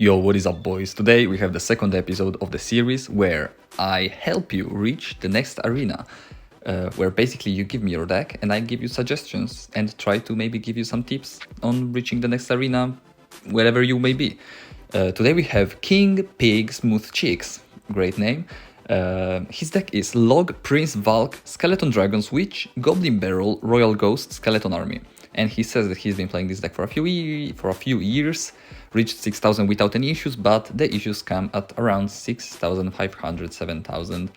Yo, what is up, boys? Today we have the second episode of the series where I help you reach the next arena. Where basically you give me your deck and I give you suggestions and try to maybe give you some tips on reaching the next arena, wherever you may be. Today we have King Pig Smooth Cheeks, great name. His deck is Log, Prince Valk, Skeleton Dragons, Witch, Goblin Barrel, Royal Ghost, Skeleton Army. And he says that he's been playing this deck for a few years, reached 6,000 without any issues, but the issues come at around 6,500, 7,000.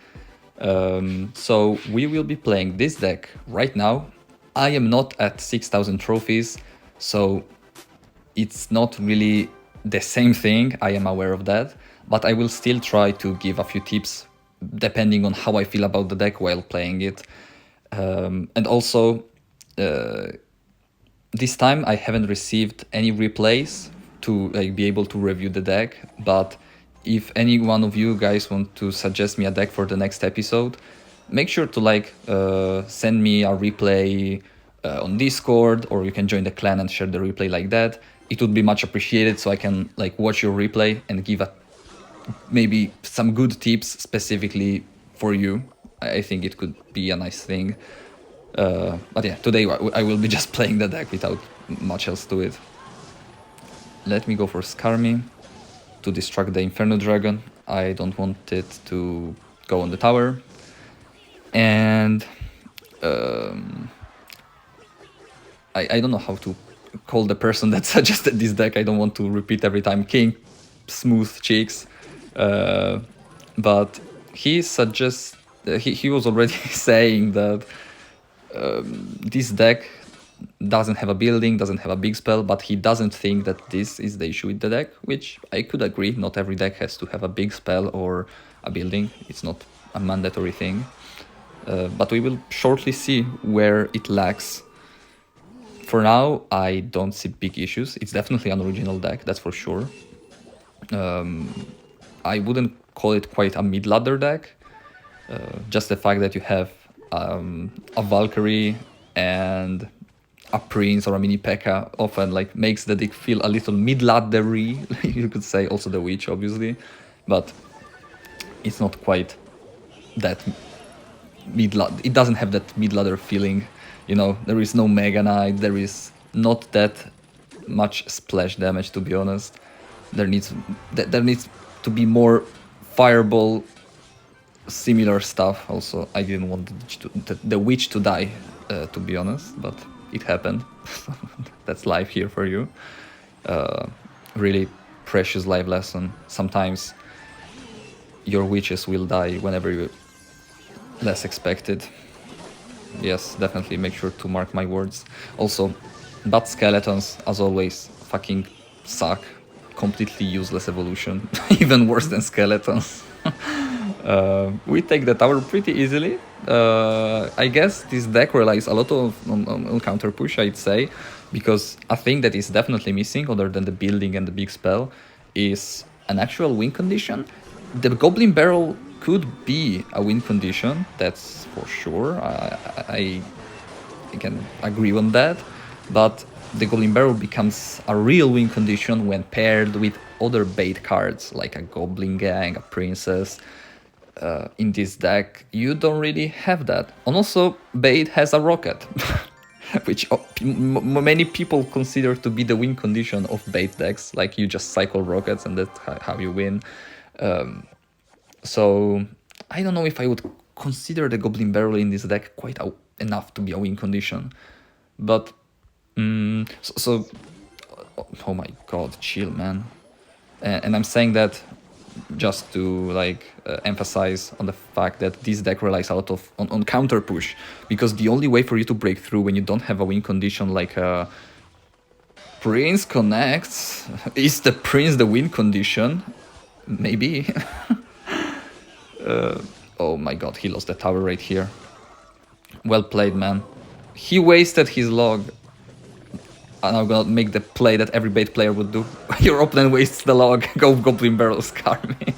So we will be playing this deck right now. I am not at 6,000 trophies, so it's not really the same thing, I am aware of that, but I will still try to give a few tips depending on how I feel about the deck while playing it. And also, this time I haven't received any replays to be able to review the deck, but if any one of you guys want to suggest me a deck for the next episode, make sure to send me a replay on Discord, or you can join the clan and share the replay like that. It would be much appreciated, so I can watch your replay and give maybe some good tips specifically for you. I think it could be a nice thing. But yeah, today I will be just playing the deck without much else to it. Let me go for Skarmy to distract the Inferno Dragon. I don't want it to go on the tower. And I don't know how to call the person that suggested this deck. I don't want to repeat every time. King Smooth Cheeks. But he suggests... he was already saying that this deck doesn't have a building, doesn't have a big spell, but he doesn't think that this is the issue with the deck, which I could agree. Not every deck has to have a big spell or a building. It's not a mandatory thing. But we will shortly see where it lacks. For now, I don't see big issues. It's definitely an original deck, that's for sure. I wouldn't call it quite a mid-ladder deck. Just the fact that you have a Valkyrie and a Prince or a mini P.E.K.K.A. often makes the deck feel a little mid-laddery, you could say. Also the Witch, obviously, but it's not quite that mid-ladder. It doesn't have that mid-ladder feeling, there is no Mega Knight, there is not that much splash damage, to be honest. There needs to be more Fireball, similar stuff. Also, I didn't want the Witch to die, to be honest, but it happened. That's life here for you. Really precious life lesson. Sometimes your witches will die whenever you less expected. Yes, definitely make sure to mark my words. Also, but skeletons, as always, fucking suck. Completely useless evolution. Even worse than skeletons. We take the tower pretty easily. I guess this deck relies a lot on counter push, I'd say, because a thing that is definitely missing, other than the building and the big spell, is an actual win condition. The Goblin Barrel could be a win condition, that's for sure. I can agree on that, but the Goblin Barrel becomes a real win condition when paired with other bait cards, like a Goblin Gang, a Princess. In this deck, you don't really have that. And also, bait has a rocket, which many people consider to be the win condition of bait decks. Like, you just cycle rockets and that's how you win. So, I don't know if I would consider the Goblin Barrel in this deck quite enough to be a win condition. But, oh my god, chill, man. And I'm saying that just to emphasize on the fact that this deck relies a lot on counter push, because the only way for you to break through when you don't have a win condition like Prince connects is the Prince the win condition, maybe. Oh my god, he lost the tower right here. Well played, man. He wasted his log. And I'm gonna make the play that every bait player would do. Your opponent wastes the log, go Goblin Barrel, Skarmy.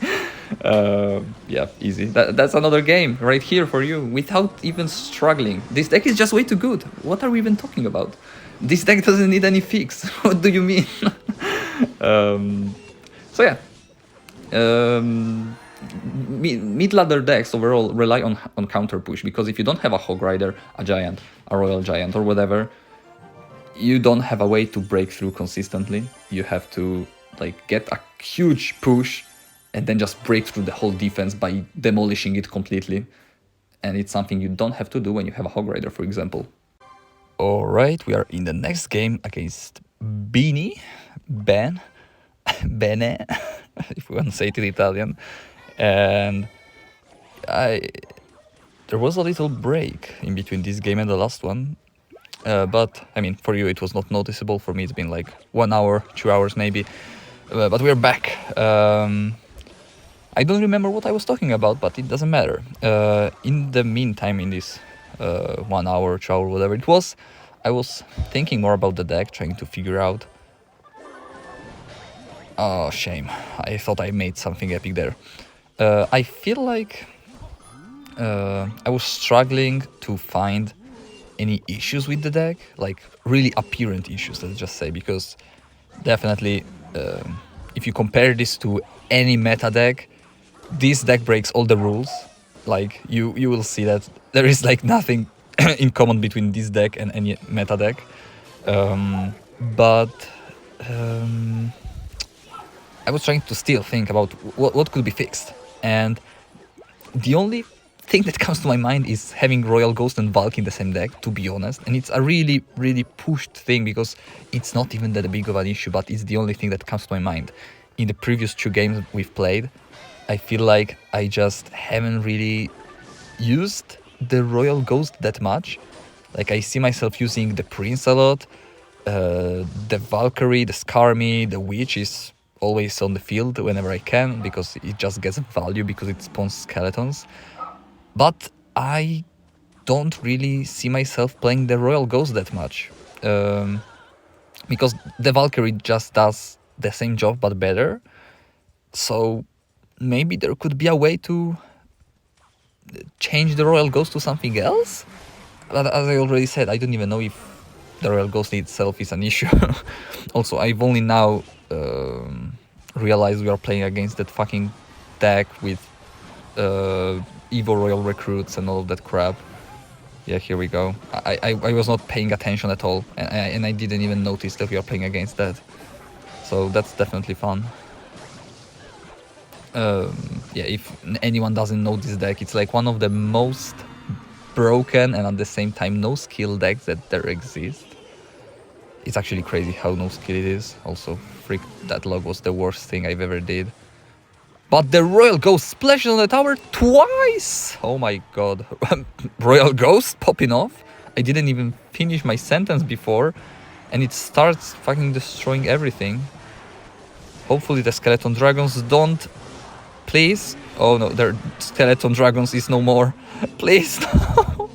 Yeah, easy. That's another game right here for you, without even struggling. This deck is just way too good. What are we even talking about? This deck doesn't need any fix. What do you mean? So yeah, mid-ladder decks overall rely on counter push, because if you don't have a Hog Rider, a Giant, a Royal Giant, or whatever, you don't have a way to break through consistently. You have to like get a huge push and then just break through the whole defense by demolishing it completely. And it's something you don't have to do when you have a Hog Rider, for example. Alright, we are in the next game against Ben, Bene, if we want to say it in Italian. And there was a little break in between this game and the last one. But I mean, for you it was not noticeable. For me, it's been like 1 hour, 2 hours maybe. But we're back. I don't remember what I was talking about, but it doesn't matter. In the meantime, in this 1 hour, 2 hour, whatever it was, I was thinking more about the deck, trying to figure out. Oh, shame. I thought I made something epic there. I feel like I was struggling to find any issues with the deck, like really apparent issues, let's just say, because definitely if you compare this to any meta deck, this deck breaks all the rules. Like you will see that there is like nothing in common between this deck and any meta deck. But I was trying to still think about what could be fixed, and the only thing that comes to my mind is having Royal Ghost and Valk in the same deck, to be honest. And it's a really, really pushed thing, because it's not even that big of an issue, but it's the only thing that comes to my mind. In the previous 2 games we've played, I feel like I just haven't really used the Royal Ghost that much. Like, I see myself using the Prince a lot, the Valkyrie, the Skarmy, the Witch is always on the field whenever I can, because it just gets value because it spawns skeletons. But I don't really see myself playing the Royal Ghost that much, because the Valkyrie just does the same job but better. So maybe there could be a way to change the Royal Ghost to something else. But as I already said, I don't even know if the Royal Ghost itself is an issue. Also, I've only now realized we are playing against that fucking deck with Evo Royal Recruits and all of that crap. Yeah, here we go. I was not paying attention at all, and I didn't even notice that we are playing against that. So that's definitely fun. Yeah, if anyone doesn't know this deck, it's like one of the most broken and at the same time no skill decks that there exist. It's actually crazy how no skill it is. Also, freak, that log was the worst thing I've ever did. But the Royal Ghost splashes on the tower twice! Oh my god. Royal Ghost popping off? I didn't even finish my sentence before, and it starts fucking destroying everything. Hopefully the Skeleton Dragons don't... Please? Oh no, their Skeleton Dragons is no more. Please, no!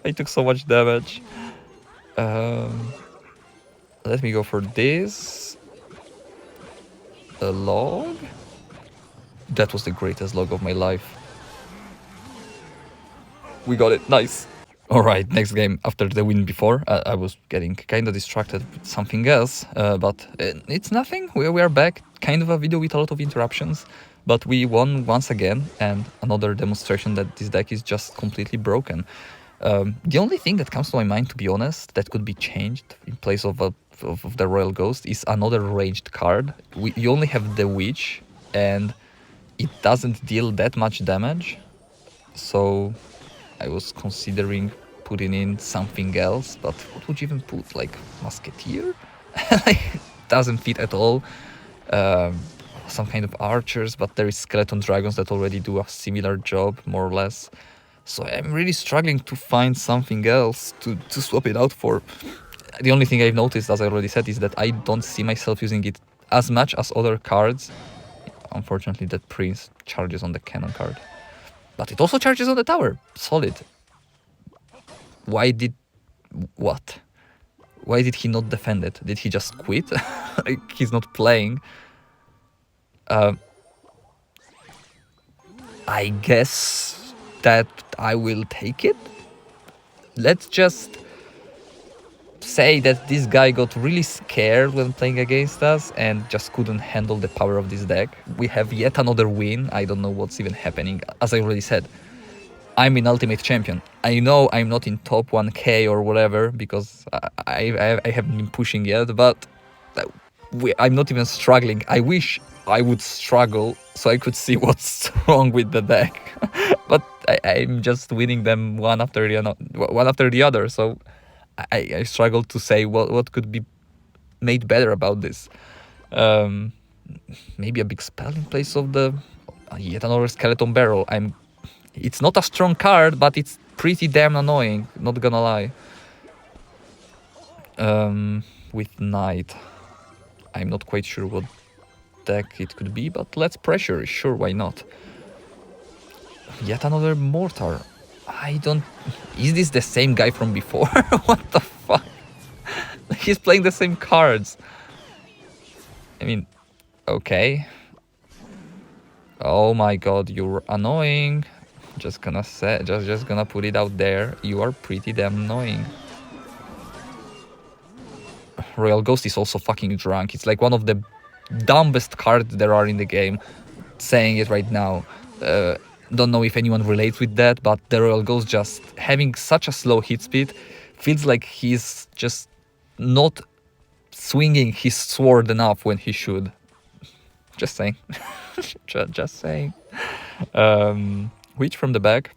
I took so much damage. Let me go for this. A log? That was the greatest log of my life. We got it, nice. Alright, next game after the win before. I was getting kind of distracted with something else, but it's nothing. We are back. Kind of a video with a lot of interruptions, but we won once again, and another demonstration that this deck is just completely broken. The only thing that comes to my mind, to be honest, that could be changed in place of the Royal Ghost is another ranged card. You only have the Witch, and it doesn't deal that much damage, so I was considering putting in something else, but what would you even put? Like Musketeer? Doesn't fit at all. Some kind of archers, but there is Skeleton Dragons that already do a similar job, more or less. So I'm really struggling to find something else to swap it out for. The only thing I've noticed, as I already said, is that I don't see myself using it as much as other cards. Unfortunately, that Prince charges on the cannon card. But it also charges on the tower. Solid. Why did... What? Why did he not defend it? Did he just quit? Like, he's not playing. I guess that I will take it. Let's just say that this guy got really scared when playing against us and just couldn't handle the power of this deck. We have yet another win. I don't know what's even happening. As I already said, I'm in Ultimate Champion. I know I'm not in top 1k or whatever because I haven't been pushing yet, but I'm not even struggling. I wish I would struggle so I could see what's wrong with the deck. But I'm just winning them one after the other. So I struggle to say what could be made better about this. Maybe a big spell in place of the yet another skeleton barrel. It's not a strong card, but it's pretty damn annoying. Not gonna lie. With Knight, I'm not quite sure what deck it could be, but let's pressure. Sure, why not? Yet another mortar. I don't. Is this the same guy from before? What the fuck? He's playing the same cards. I mean, okay. Oh my god, you're annoying. Just gonna put it out there. You are pretty damn annoying. Royal Ghost is also fucking drunk. It's like one of the dumbest cards there are in the game. Saying it right now. Don't know if anyone relates with that, but the Royal Ghost just having such a slow hit speed feels like he's just not swinging his sword enough when he should. Just saying. Just saying. Witch from the back.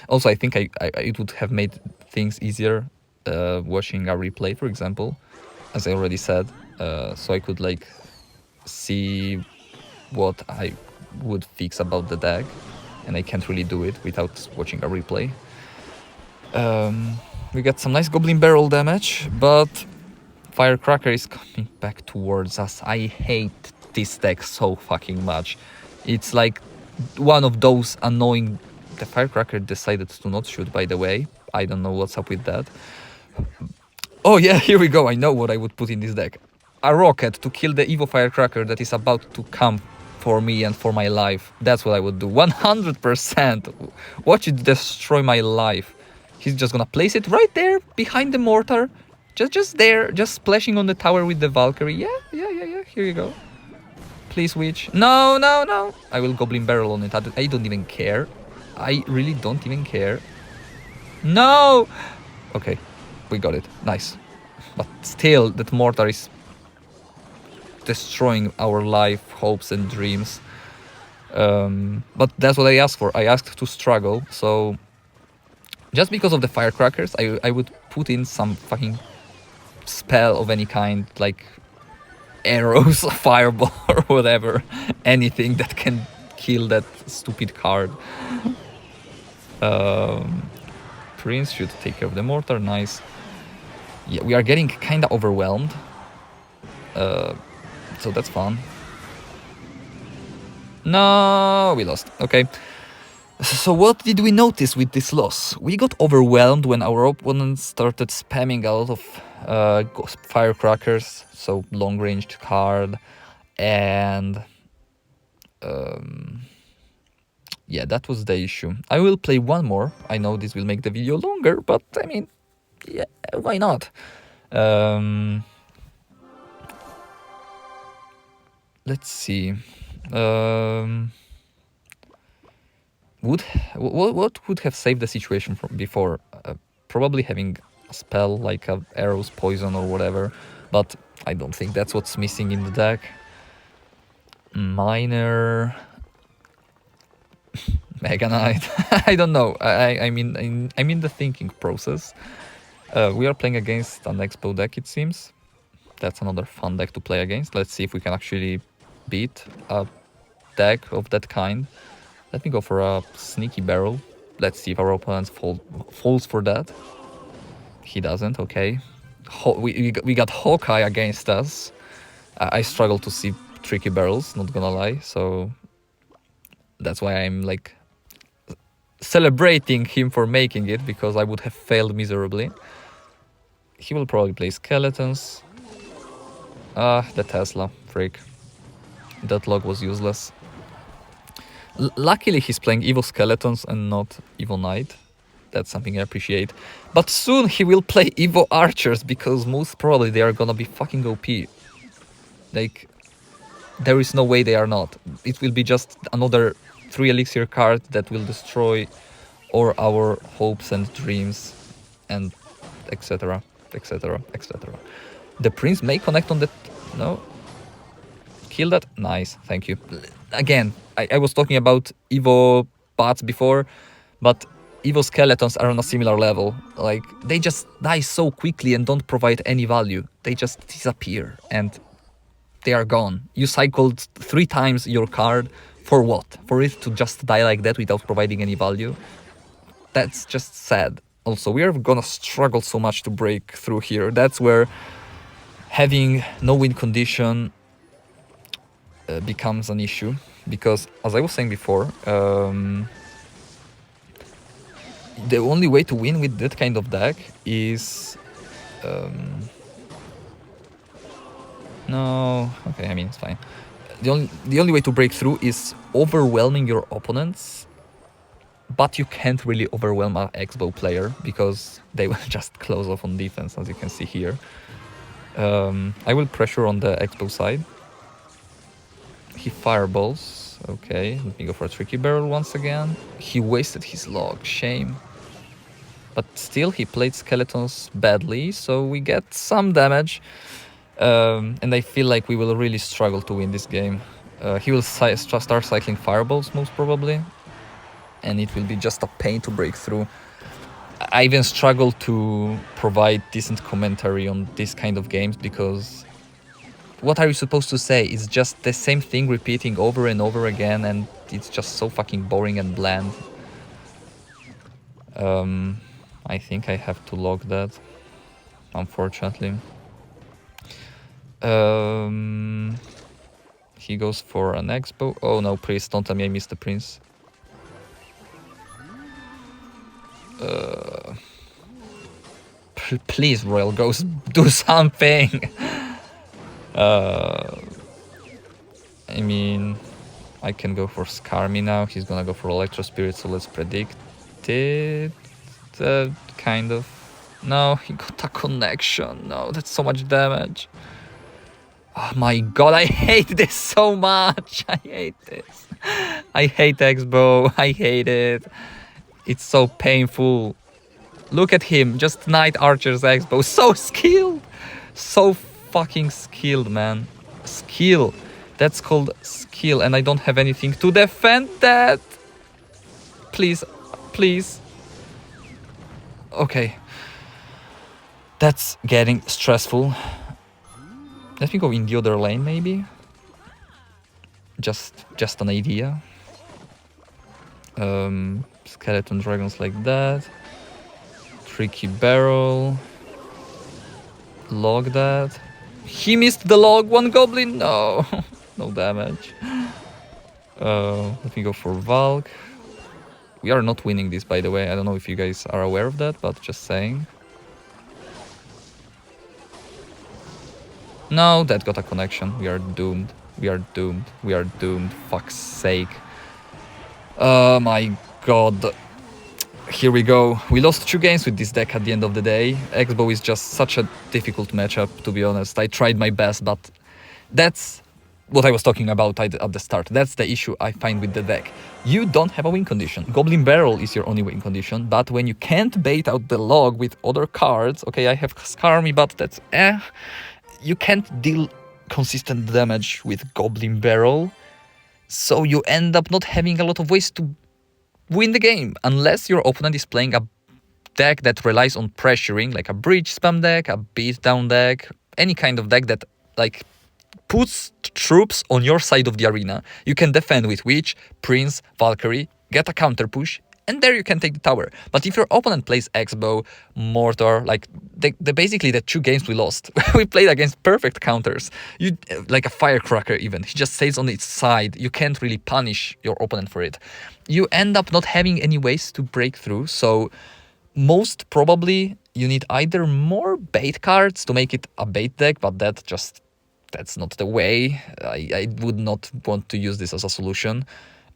Also, I think it would have made things easier watching a replay, for example, as I already said, so I could like see what I would fix about the deck, and I can't really do it without watching a replay. We got some nice Goblin Barrel damage, but Firecracker is coming back towards us. I hate this deck so fucking much. It's like one of those annoying... The Firecracker decided to not shoot, by the way. I don't know what's up with that. Oh yeah, here we go. I know what I would put in this deck. A rocket to kill the Evo Firecracker that is about to come for me and for my life. That's what I would do. 100%. Watch it destroy my life. He's just gonna place it right there behind the mortar. Just there, just splashing on the tower with the Valkyrie. Yeah. Here you go. Please, Witch. No. I will Goblin Barrel on it. I don't even care. I really don't even care. No! Okay, we got it. Nice. But still, that mortar is destroying our life, hopes and dreams. But that's what I asked for. I asked to struggle, so... Just because of the Firecrackers, I would put in some fucking spell of any kind, like arrows, fireball, or whatever. Anything that can kill that stupid card. Prince should take care of the mortar. Nice. Yeah, we are getting kinda overwhelmed. So that's fun. No, we lost. Okay. So what did we notice with this loss? We got overwhelmed when our opponents started spamming a lot of Firecrackers, so long-ranged card, and yeah, that was the issue. I will play one more. I know this will make the video longer, but I mean, yeah, why not? Let's see. What would have saved the situation from before? Probably having a spell like a arrows, poison, or whatever. But I don't think that's what's missing in the deck. Miner, Mega Knight. I don't know. I'm in the thinking process. We are playing against an Expo deck, it seems. That's another fun deck to play against. Let's see if we can actually beat a deck of that kind. Let me go for a sneaky barrel. Let's see if our opponent falls for that. He doesn't, okay. We got Hawkeye against us. I struggle to see tricky barrels, not gonna lie, so that's why I'm like celebrating him for making it, because I would have failed miserably. He will probably play skeletons. The Tesla, freak. That log was useless. Luckily he's playing Evil Skeletons and not Evil Knight. That's something I appreciate. But soon he will play Evo Archers because most probably they are gonna be fucking OP. Like, there is no way they are not. It will be just another 3 elixir card that will destroy all our hopes and dreams and etc. etc. etc. The prince may connect on that. No? Kill that? Nice, thank you. Again, I was talking about Evo bots before, but Evo skeletons are on a similar level. Like, they just die so quickly and don't provide any value. They just disappear and they are gone. You cycled 3 times your card for what? For it to just die like that without providing any value? That's just sad. Also, we are gonna struggle so much to break through here. That's where having no win condition becomes an issue, because as I was saying before, the only way to win with that kind of deck is no, okay, I mean, it's fine. The only way to break through is overwhelming your opponents, but you can't really overwhelm an X-Bow player because they will just close off on defense, as you can see here. I will pressure on the X-Bow side. He fireballs. Okay, let me go for a tricky barrel once again. He wasted his log, shame. But still, he played skeletons badly, so we get some damage. And I feel like we will really struggle to win this game. He will start cycling fireballs, most probably. And it will be just a pain to break through. I even struggle to provide decent commentary on this kind of games because what are you supposed to say? It's just the same thing repeating over and over again, and it's just so fucking boring and bland. I think I have to log that, unfortunately. He goes for an X-Bow. Oh no, Priest, don't tell me I missed the Prince. Please, Royal Ghost, do something! I mean, I can go for Skarmy now. He's gonna go for Electro Spirit, so let's predict it. Kind of. No, he got a connection. No, that's so much damage. Oh my god, I hate this so much. I hate this. I hate X-Bow. I hate it. It's so painful. Look at him, just Knight Archer's X-Bow. So skilled. So fucking skilled, man. Skill. That's called skill, and I don't have anything to defend that. Please, please. Okay. That's getting stressful. Let me go in the other lane, maybe. Just an idea. Skeleton dragons like that. Tricky barrel. Log that. He missed the log. 1 goblin. No. No damage. Let me go for Valk. We are not winning this, by the way. I don't know if you guys are aware of that, but just saying. No, that got a connection. We are doomed. We are doomed. We are doomed. Fuck's sake. Oh my god. Here we go. We lost 2 games with this deck at the end of the day. X-Bow is just such a difficult matchup, to be honest. I tried my best, but that's what I was talking about at the start. That's the issue I find with the deck. You don't have a win condition. Goblin Barrel is your only win condition, but when you can't bait out the log with other cards, okay, I have Skarmy, but that's you can't deal consistent damage with Goblin Barrel, so you end up not having a lot of ways to win the game, unless your opponent is playing a deck that relies on pressuring, like a bridge spam deck, a beatdown deck, any kind of deck that like puts troops on your side of the arena. You can defend with Witch, Prince, Valkyrie, get a counter push, and there you can take the tower. But if your opponent plays X-Bow, Mortar, like basically the 2 games we lost, we played against perfect counters. You like a Firecracker even. He just stays on its side. You can't really punish your opponent for it. You end up not having any ways to break through. So most probably you need either more bait cards to make it a bait deck, but that's not the way. I would not want to use this as a solution.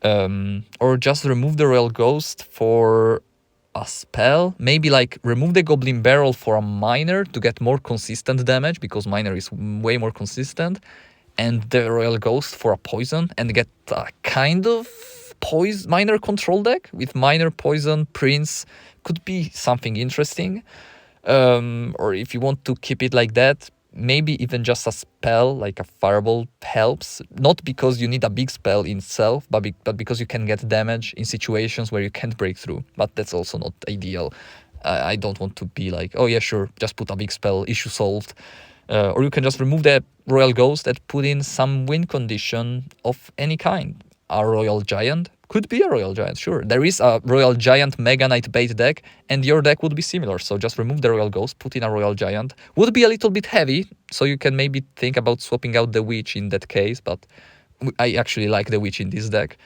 Or just remove the Royal Ghost for a spell. Maybe like remove the Goblin Barrel for a Miner to get more consistent damage, because Miner is way more consistent, and the Royal Ghost for a poison, and get a kind of poison Miner control deck with Miner, Poison, Prince. Could be something interesting. Or if you want to keep it like that, maybe even just a spell like a Fireball helps, not because you need a big spell in itself, but because you can get damage in situations where you can't break through. But that's also not ideal. I don't want to be like, oh yeah, sure, just put a big spell, issue solved. Or you can just remove the Royal Ghost and put in some win condition of any kind. A Royal Giant could be a Royal Giant, sure. There is a Royal Giant Mega Knight bait deck, and your deck would be similar. So just remove the Royal Ghost, put in a Royal Giant. Would be a little bit heavy, so you can maybe think about swapping out the Witch in that case, but I actually like the Witch in this deck.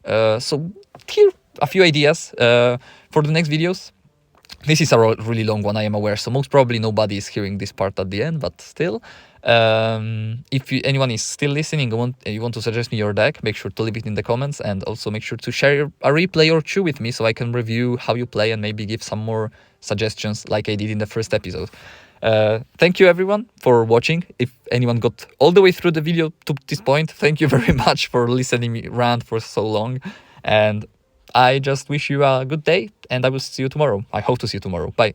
So here, a few ideas for the next videos. This is a really long one, I am aware, so most probably nobody is hearing this part at the end, but still. If anyone is still listening and you want to suggest me your deck, make sure to leave it in the comments, and also make sure to share a replay or two with me so I can review how you play and maybe give some more suggestions like I did in the first episode. Thank you everyone for watching. If anyone got all the way through the video to this point, thank you very much for listening me rant for so long, and I just wish you a good day, and I will see you tomorrow. I hope to see you tomorrow. Bye.